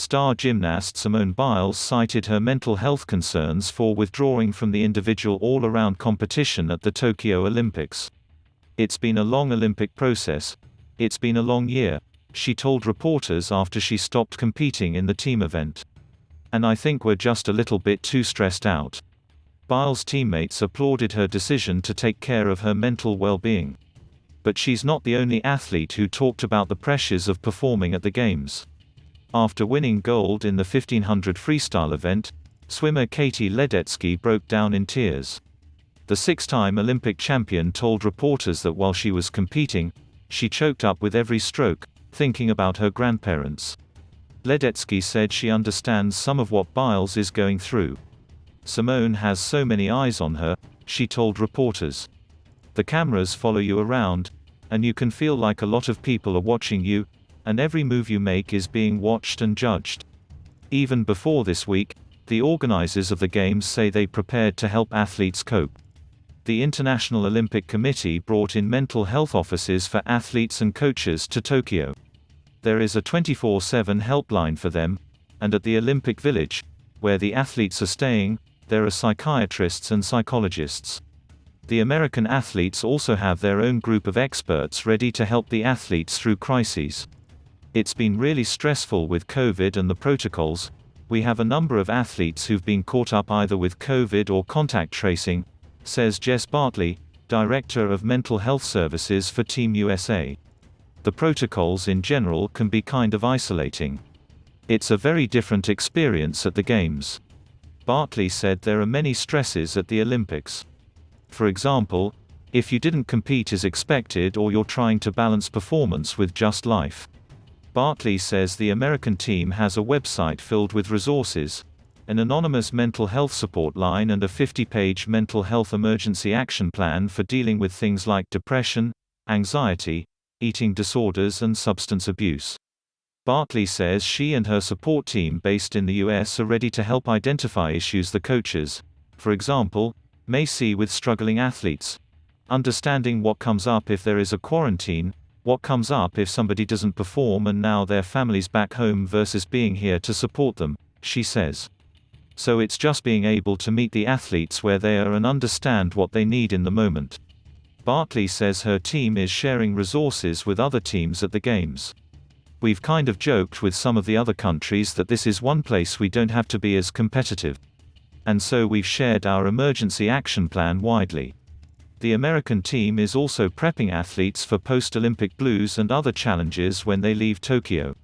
Star gymnast Simone Biles cited her mental health concerns for withdrawing from the individual all-around competition at the Tokyo Olympics. "It's been a long Olympic process. It's been a long year," she told reporters after she stopped competing in the team event. "And I think we're just a little bit too stressed out." Biles' teammates applauded her decision to take care of her mental well-being. But she's not the only athlete who talked about the pressures of performing at the Games. After winning gold in the 1500 freestyle event, swimmer Katie Ledecky broke down in tears. The six-time Olympic champion told reporters that while she was competing, she choked up with every stroke, thinking about her grandparents. Ledecky said she understands some of what Biles is going through. "Simone has so many eyes on her," she told reporters. "The cameras follow you around, and you can feel like a lot of people are watching you, and every move you make is being watched and judged." Even before this week, the organizers of the Games say they prepared to help athletes cope. The International Olympic Committee brought in mental health offices for athletes and coaches to Tokyo. There is a 24/7 helpline for them, and at the Olympic Village, where the athletes are staying, there are psychiatrists and psychologists. The American athletes also have their own group of experts ready to help the athletes through crises. "It's been really stressful with COVID and the protocols. We have a number of athletes who've been caught up either with COVID or contact tracing," says Jess Bartley, Director of Mental Health Services for Team USA. "The protocols in general can be kind of isolating. It's a very different experience at the Games." Bartley said there are many stresses at the Olympics. For example, if you didn't compete as expected or you're trying to balance performance with just life. Bartley says the American team has a website filled with resources, an anonymous mental health support line and a 50-page mental health emergency action plan for dealing with things like depression, anxiety, eating disorders and substance abuse. Bartley says she and her support team based in the US are ready to help identify issues the coaches, for example, may see with struggling athletes. Understanding what comes up if there is a quarantine, what comes up if somebody doesn't perform and now their family's back home versus being here to support them, she says. So it's just being able to meet the athletes where they are and understand what they need in the moment. Bartley says her team is sharing resources with other teams at the Games. "We've kind of joked with some of the other countries that this is one place we don't have to be as competitive. And so we've shared our emergency action plan widely." The American team is also prepping athletes for post-Olympic blues and other challenges when they leave Tokyo.